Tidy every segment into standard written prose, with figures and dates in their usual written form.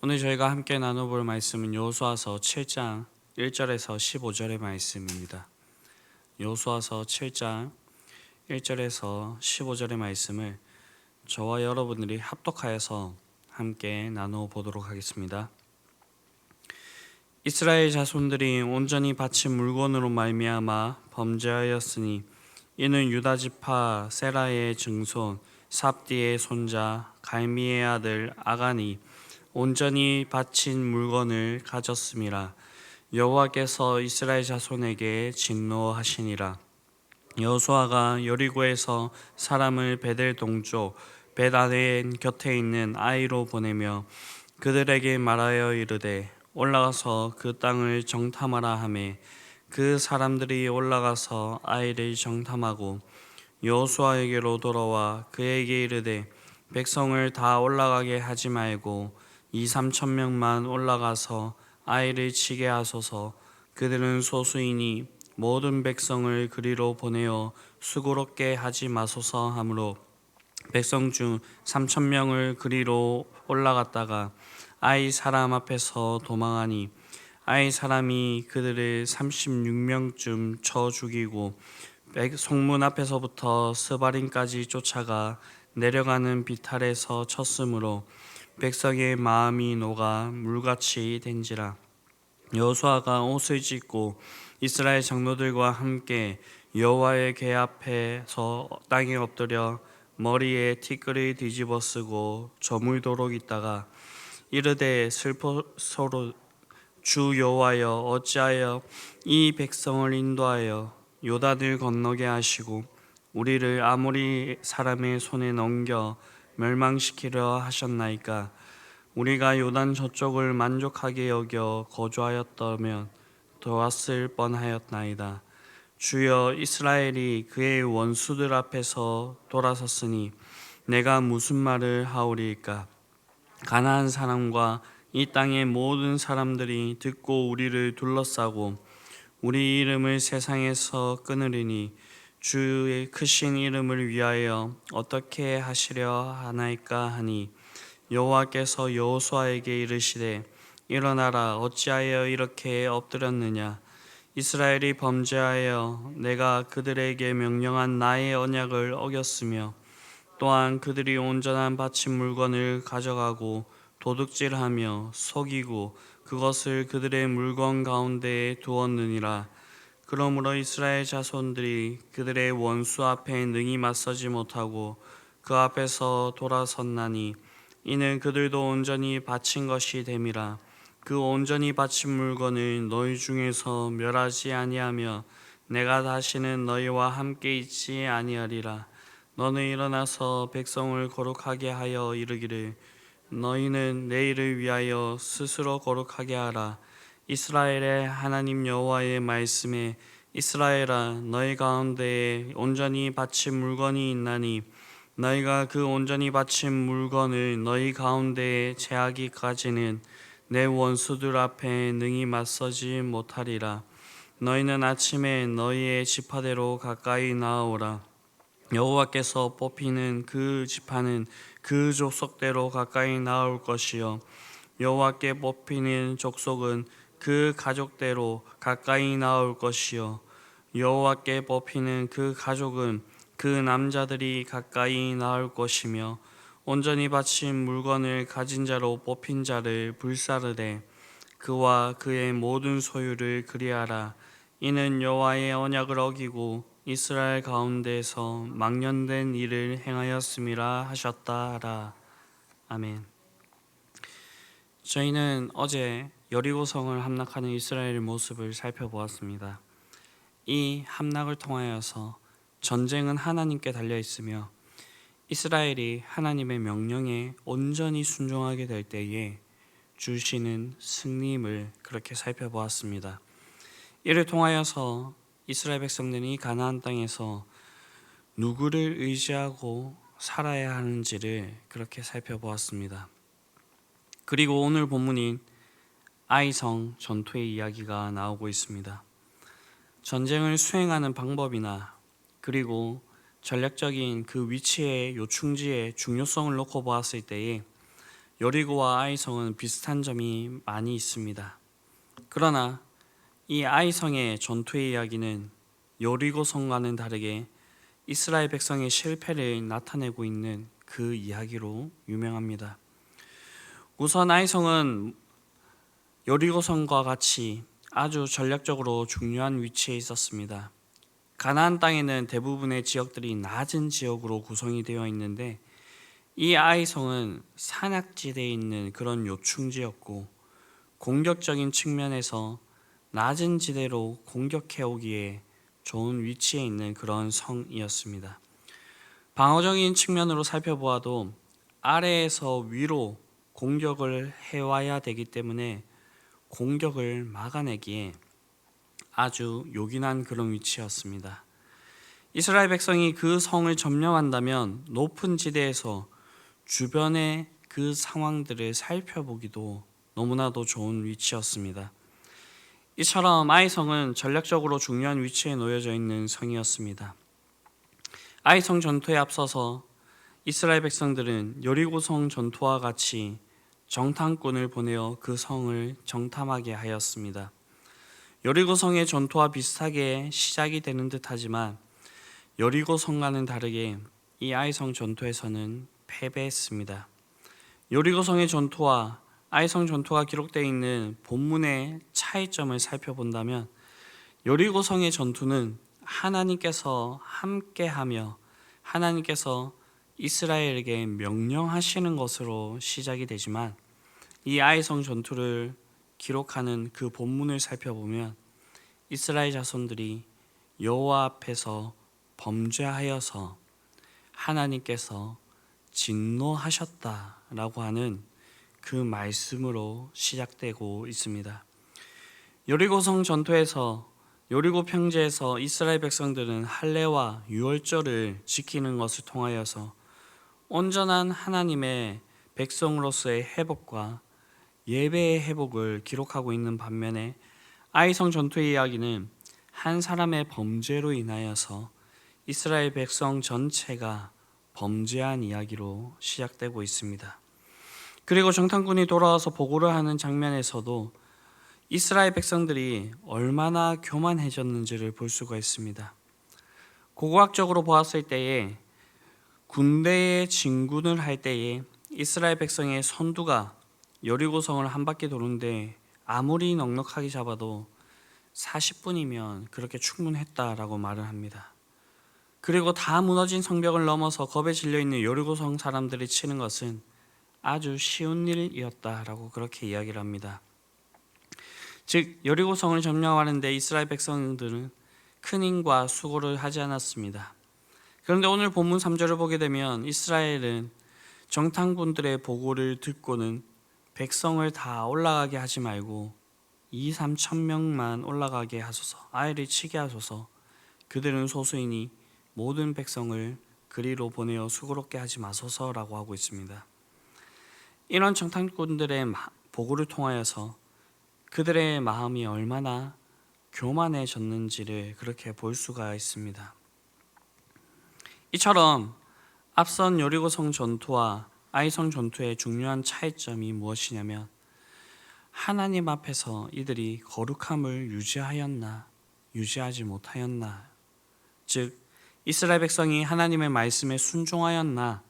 오늘 저희가 함께 나눠볼 말씀은 여호수아서 7장 1절에서 15절의 말씀입니다. 여호수아서 7장 1절에서 15절의 말씀을 저와 여러분들이 합독하여서 함께 나누어 보도록 하겠습니다. 이스라엘 자손들이 온전히 바친 물건으로 말미암아 범죄하였으니 이는 유다 지파 세라의 증손 삽디의 손자 갈미의 아들 아간이 온전히 바친 물건을 가졌음이라. 여호와께서 이스라엘 자손에게 진노하시니라. 여호수아가 여리고에서 사람을 베델 동쪽 벳아웬 곁에 있는 아이로 보내며 그들에게 말하여 이르되 올라가서 그 땅을 정탐하라 하매 그 사람들이 올라가서 아이를 정탐하고 여호수아에게로 돌아와 그에게 이르되 백성을 다 올라가게 하지 말고 2-3천 명만 올라가서 아이를 치게 하소서. 그들은 소수이니 모든 백성을 그리로 보내어 수고롭게 하지 마소서 하므로 백성 중 3천 명을 그리로 올라갔다가 아이 사람 앞에서 도망하니 아이 사람이 그들을 36명쯤 쳐 죽이고 성문 앞에서부터 스바림까지 쫓아가 내려가는 비탈에서 쳤으므로 백성의 마음이 녹아 물같이 된지라. 여호수아가 옷을 찢고 이스라엘 장로들과 함께 여호와의 궤 앞에서 땅에 엎드려 머리에 티끌을 뒤집어 쓰고 저물도록 있다가 이르되 슬퍼서로 주 여호와여 어찌하여 이 백성을 인도하여 요단을 건너게 하시고 우리를 아모리 사람의 손에 넘겨 멸망시키려 하셨나이까. 우리가 요단 저쪽을 만족하게 여겨 거주하였다면 좋았을 뻔하였나이다. 주여 이스라엘이 그의 원수들 앞에서 돌아섰으니 내가 무슨 말을 하오리이까. 가나안 사람과 이 땅의 모든 사람들이 듣고 우리를 둘러싸고 우리 이름을 세상에서 끊으리니 주의 크신 이름을 위하여 어떻게 하시려 하나이까 하니 여호와께서 여호수아에게 이르시되 일어나라 어찌하여 이렇게 엎드렸느냐. 이스라엘이 범죄하여 내가 그들에게 명령한 나의 언약을 어겼으며 또한 그들이 온전한 바친 물건을 가져가고 도둑질하며 속이고 그것을 그들의 물건 가운데에 두었느니라. 그러므로 이스라엘 자손들이 그들의 원수 앞에 능히 맞서지 못하고 그 앞에서 돌아섰나니 이는 그들도 온전히 바친 것이 됨이라. 그 온전히 바친 물건을 너희 중에서 멸하지 아니하며 내가 다시는 너희와 함께 있지 아니하리라. 너는 일어나서 백성을 거룩하게 하여 이르기를 너희는 내일을 위하여 스스로 거룩하게 하라. 이스라엘의 하나님 여호와의 말씀에 이스라엘아 너희 가운데에 온전히 바친 물건이 있나니 너희가 그 온전히 바친 물건을 너희 가운데에 제하기까지는 내 원수들 앞에 능히 맞서지 못하리라. 너희는 아침에 너희의 지파대로 가까이 나아오라. 여호와께서 뽑히는 그 지파는 그 족속대로 가까이 나올 것이요 여호와께 뽑히는 족속은 그 가족대로 가까이 나올 것이요 여호와께 뽑히는 그 가족은 그 남자들이 가까이 나올 것이며 온전히 바친 물건을 가진 자로 뽑힌 자를 불사르되 그와 그의 모든 소유를 그리하라. 이는 여호와의 언약을 어기고 이스라엘 가운데서 망령된 일을 행하였음이라 하셨다 하라. 아멘. 저희는 어제 여리고성을 함락하는 이스라엘의 모습을 살펴보았습니다. 이 함락을 통하여서 전쟁은 하나님께 달려 있으며 이스라엘이 하나님의 명령에 온전히 순종하게 될 때에 주시는 승리임을 그렇게 살펴보았습니다. 이를 통하여서 이스라엘 백성들이 가나안 땅에서 누구를 의지하고 살아야 하는지를 그렇게 살펴보았습니다. 그리고 오늘 본문인 아이성 전투의 이야기가 나오고 있습니다. 전쟁을 수행하는 방법이나 그리고 전략적인 그 위치의 요충지의 중요성을 놓고 보았을 때에 여리고와 아이성은 비슷한 점이 많이 있습니다. 그러나 이 아이성의 전투의 이야기는 여리고성과는 다르게 이스라엘 백성의 실패를 나타내고 있는 그 이야기로 유명합니다. 우선 아이성은 여리고성과 같이 아주 전략적으로 중요한 위치에 있었습니다. 가나안 땅에는 대부분의 지역들이 낮은 지역으로 구성이 되어 있는데 이 아이성은 산악지대에 있는 그런 요충지였고 공격적인 측면에서 낮은 지대로 공격해 오기에 좋은 위치에 있는 그런 성이었습니다. 방어적인 측면으로 살펴보아도 아래에서 위로 공격을 해와야 되기 때문에 공격을 막아내기에 아주 요긴한 그런 위치였습니다. 이스라엘 백성이 그 성을 점령한다면 높은 지대에서 주변의 그 상황들을 살펴보기도 너무나도 좋은 위치였습니다. 이처럼 아이성은 전략적으로 중요한 위치에 놓여져 있는 성이었습니다. 아이성 전투에 앞서서 이스라엘 백성들은 여리고성 전투와 같이 정탐꾼을 보내어 그 성을 정탐하게 하였습니다. 여리고성의 전투와 비슷하게 시작이 되는 듯하지만 여리고성과는 다르게 이 아이성 전투에서는 패배했습니다. 여리고성의 전투와 아이성 전투가 기록되어 있는 본문의 차이점을 살펴본다면 여리고성의 전투는 하나님께서 함께하며 하나님께서 이스라엘에게 명령하시는 것으로 시작이 되지만 이 아이성 전투를 기록하는 그 본문을 살펴보면 이스라엘 자손들이 여호와 앞에서 범죄하여서 하나님께서 진노하셨다라고 하는 그 말씀으로 시작되고 있습니다. 여리고성 전투에서 여리고 평지에서 이스라엘 백성들은 할례와 유월절을 지키는 것을 통하여서 온전한 하나님의 백성으로서의 회복과 예배의 회복을 기록하고 있는 반면에 아이성 전투의 이야기는 한 사람의 범죄로 인하여서 이스라엘 백성 전체가 범죄한 이야기로 시작되고 있습니다. 그리고 정탐꾼이 돌아와서 보고를 하는 장면에서도 이스라엘 백성들이 얼마나 교만해졌는지를 볼 수가 있습니다. 고고학적으로 보았을 때에 군대의 진군을 할 때에 이스라엘 백성의 선두가 여리고성을 한 바퀴 도는데 아무리 넉넉하게 잡아도 40분이면 그렇게 충분했다라고 말을 합니다. 그리고 다 무너진 성벽을 넘어서 겁에 질려있는 여리고성 사람들이 치는 것은 아주 쉬운 일이었다라고 그렇게 이야기를 합니다. 즉 여리고성을 점령하는데 이스라엘 백성들은 큰 힘과 수고를 하지 않았습니다. 그런데 오늘 본문 3절을 보게 되면 이스라엘은 정탐꾼들의 보고를 듣고는 백성을 다 올라가게 하지 말고 2-3천 명만 올라가게 하소서, 아이를 치게 하소서, 그들은 소수이니 모든 백성을 그리로 보내어 수고롭게 하지 마소서라고 하고 있습니다. 이런 정탐꾼들의 보고를 통하여서 그들의 마음이 얼마나 교만해졌는지를 그렇게 볼 수가 있습니다. 이처럼 앞선 여리고성 전투와 아이성 전투의 중요한 차이점이 무엇이냐면 하나님 앞에서 이들이 거룩함을 유지하였나 유지하지 못하였나, 즉 이스라엘 백성이 하나님의 말씀에 순종하였나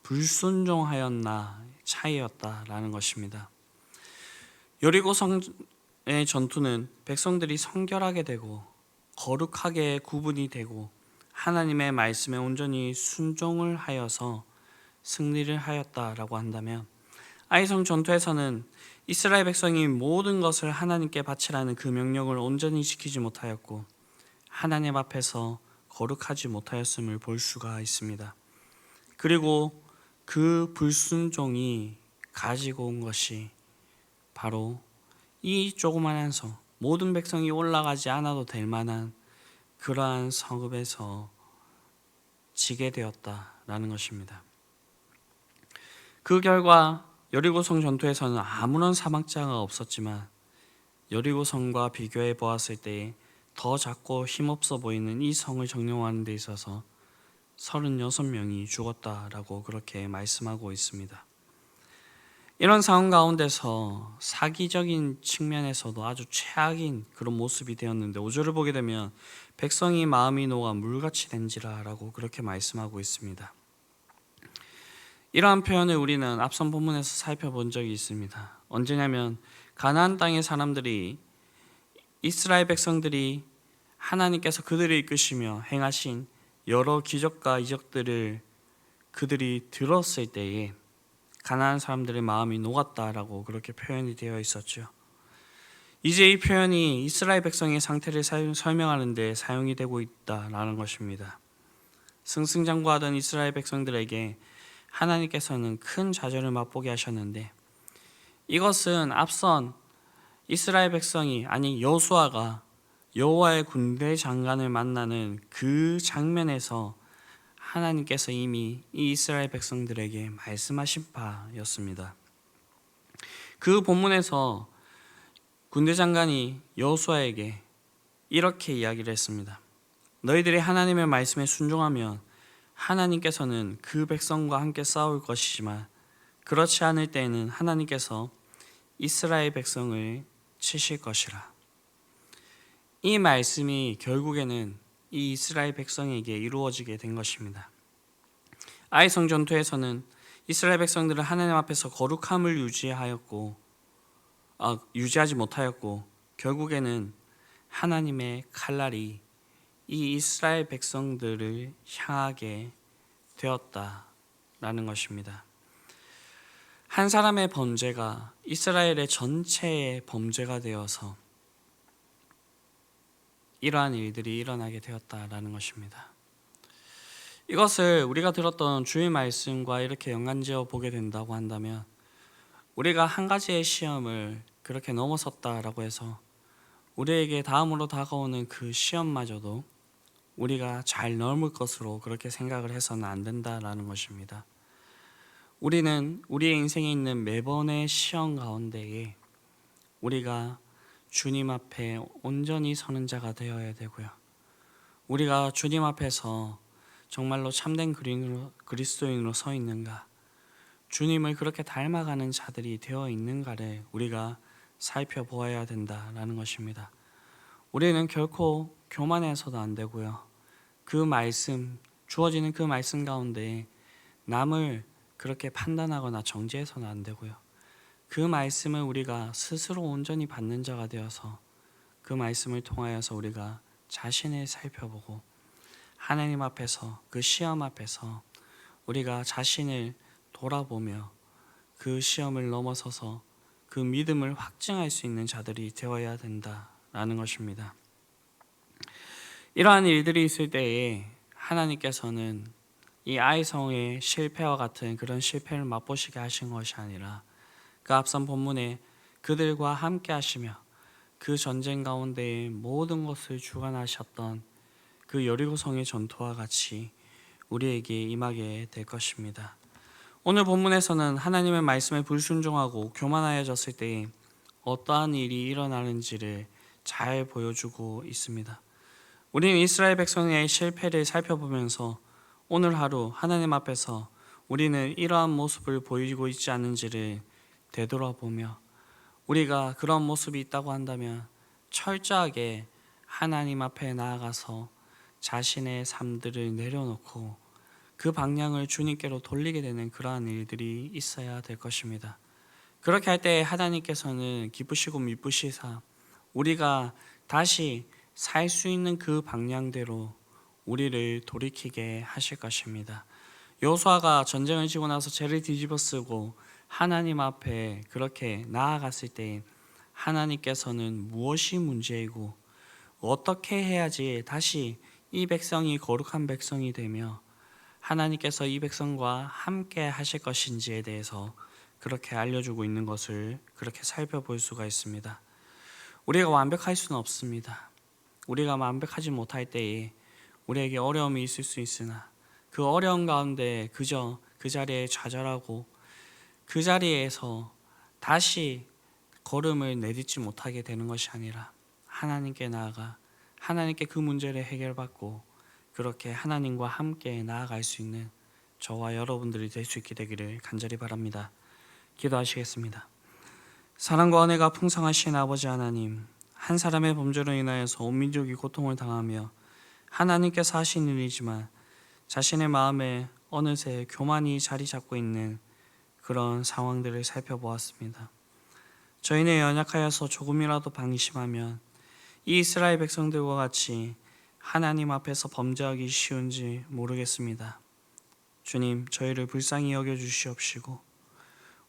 불순종하였나 차이였다라는 것입니다. 여리고성의 전투는 백성들이 성결하게 되고 거룩하게 구분이 되고 하나님의 말씀에 온전히 순종을 하여서 승리를 하였다라고 한다면 아이성 전투에서는 이스라엘 백성이 모든 것을 하나님께 바치라는 그 명령을 온전히 지키지 못하였고 하나님 앞에서 거룩하지 못하였음을 볼 수가 있습니다. 그리고 그 불순종이 가지고 온 것이 바로 이 조그만한 성, 모든 백성이 올라가지 않아도 될 만한 그러한 성읍에서 지게 되었다라는 것입니다. 그 결과 여리고성 전투에서는 아무런 사망자가 없었지만 여리고성과 비교해 보았을 때에 더 작고 힘없어 보이는 이 성을 점령하는 데 있어서 36명이 죽었다라고 그렇게 말씀하고 있습니다. 이런 상황 가운데서 사기적인 측면에서도 아주 최악인 그런 모습이 되었는데 5절을 보게 되면 백성이 마음이 녹아 물같이 된지라라고 그렇게 말씀하고 있습니다. 이러한 표현을 우리는 앞선 본문에서 살펴본 적이 있습니다. 언제냐면 가나안 땅의 사람들이, 이스라엘 백성들이 하나님께서 그들을 이끄시며 행하신 여러 기적과 이적들을 그들이 들었을 때에 가나안 사람들의 마음이 녹았다라고 그렇게 표현이 되어 있었죠. 이제 이 표현이 이스라엘 백성의 상태를 설명하는 데 사용이 되고 있다라는 것입니다. 승승장구하던 이스라엘 백성들에게 하나님께서는 큰 좌절을 맛보게 하셨는데, 이것은 앞선 이스라엘 백성이, 아니 여호수아가 여호와의 군대 장관을 만나는 그 장면에서 하나님께서 이미 이 이스라엘 백성들에게 말씀하신 바였습니다. 그 본문에서 군대 장관이 여호수아에게 이렇게 이야기를 했습니다. 너희들이 하나님의 말씀에 순종하면 하나님께서는 그 백성과 함께 싸울 것이지만 그렇지 않을 때에는 하나님께서 이스라엘 백성을 치실 것이라. 이 말씀이 결국에는 이 이스라엘 백성에게 이루어지게 된 것입니다. 아이성 전투에서는 이스라엘 백성들은 하나님 앞에서 거룩함을 유지하지 못하였고 결국에는 하나님의 칼날이 이 이스라엘 백성들을 향하게 되었다라는 것입니다. 한 사람의 범죄가 이스라엘의 전체의 범죄가 되어서 이러한 일들이 일어나게 되었다라는 것입니다. 이것을 우리가 들었던 주의 말씀과 이렇게 연관지어 보게 된다고 한다면, 우리가 한 가지의 시험을 그렇게 넘어섰다라고 해서 우리에게 다음으로 다가오는 그 시험마저도 우리가 잘 넘을 것으로 그렇게 생각을 해서는 안 된다라는 것입니다. 우리는 우리의 인생에 있는 매번의 시험 가운데에 우리가 주님 앞에 온전히 서는 자가 되어야 되고요. 우리가 주님 앞에서 정말로 참된 그리스도인으로 서 있는가, 주님을 그렇게 닮아가는 자들이 되어 있는가를 우리가 살펴보아야 된다라는 것입니다. 우리는 결코 교만해서도 안 되고요. 그 말씀, 주어지는 그 말씀 가운데 남을 그렇게 판단하거나 정죄해서는 안 되고요. 그 말씀을 우리가 스스로 온전히 받는 자가 되어서 그 말씀을 통하여서 우리가 자신을 살펴보고 하나님 앞에서, 그 시험 앞에서 우리가 자신을 돌아보며 그 시험을 넘어서서 그 믿음을 확증할 수 있는 자들이 되어야 된다라는 것입니다. 이러한 일들이 있을 때에 하나님께서는 이 아이성의 실패와 같은 그런 실패를 맛보시게 하신 것이 아니라 그 앞선 본문에 그들과 함께 하시며 그 전쟁 가운데의 모든 것을 주관하셨던 그 여리고성의 전투와 같이 우리에게 임하게 될 것입니다. 오늘 본문에서는 하나님의 말씀에 불순종하고 교만하여졌을 때에 어떠한 일이 일어나는지를 잘 보여주고 있습니다. 우리는 이스라엘 백성의 실패를 살펴보면서 오늘 하루 하나님 앞에서 우리는 이러한 모습을 보이고 있지 않은지를 되돌아보며, 우리가 그런 모습이 있다고 한다면 철저하게 하나님 앞에 나아가서 자신의 삶들을 내려놓고 그 방향을 주님께로 돌리게 되는 그러한 일들이 있어야 될 것입니다. 그렇게 할 때 하나님께서는 기쁘시고 미쁘시사 우리가 다시 살 수 있는 그 방향대로 우리를 돌이키게 하실 것입니다. 여호수아가 전쟁을 지고 나서 죄를 뒤집어쓰고 하나님 앞에 그렇게 나아갔을 때 하나님께서는 무엇이 문제이고 어떻게 해야지 다시 이 백성이 거룩한 백성이 되며 하나님께서 이 백성과 함께 하실 것인지에 대해서 그렇게 알려주고 있는 것을 그렇게 살펴볼 수가 있습니다. 우리가 완벽할 수는 없습니다. 우리가 완벽하지 못할 때에 우리에게 어려움이 있을 수 있으나 그 어려움 가운데 그저 그 자리에 좌절하고 그 자리에서 다시 걸음을 내딛지 못하게 되는 것이 아니라 하나님께 나아가 하나님께 그 문제를 해결받고 그렇게 하나님과 함께 나아갈 수 있는 저와 여러분들이 될 수 있게 되기를 간절히 바랍니다. 기도하시겠습니다. 사랑과 은혜가 풍성하신 아버지 하나님, 한 사람의 범죄로 인하여서 온 민족이 고통을 당하며 하나님께서 하신 일이지만 자신의 마음에 어느새 교만이 자리 잡고 있는 그런 상황들을 살펴보았습니다. 저희는 연약하여서 조금이라도 방심하면 이 이스라엘 백성들과 같이 하나님 앞에서 범죄하기 쉬운지 모르겠습니다. 주님, 저희를 불쌍히 여겨주시옵시고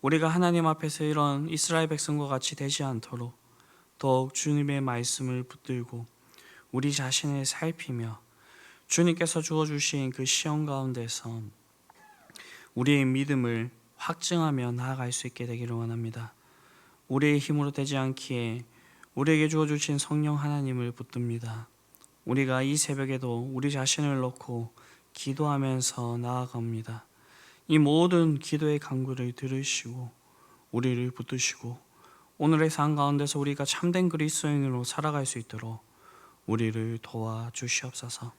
우리가 하나님 앞에서 이런 이스라엘 백성과 같이 되지 않도록 더욱 주님의 말씀을 붙들고 우리 자신을 살피며 주님께서 주어주신 그 시험 가운데서 우리의 믿음을 확증하며 나아갈 수 있게 되기를 원합니다. 우리의 힘으로 되지 않기에 우리에게 주어주신 성령 하나님을 붙듭니다. 우리가 이 새벽에도 우리 자신을 놓고 기도하면서 나아갑니다. 이 모든 기도의 간구를 들으시고 우리를 붙드시고 오늘의 삶 가운데서 우리가 참된 그리스도인으로 살아갈 수 있도록 우리를 도와주시옵소서.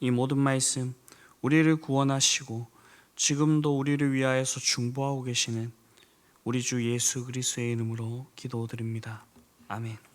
이 모든 말씀 우리를 구원하시고 지금도 우리를 위하여서 중보하고 계시는 우리 주 예수 그리스도의 이름으로 기도드립니다. 아멘.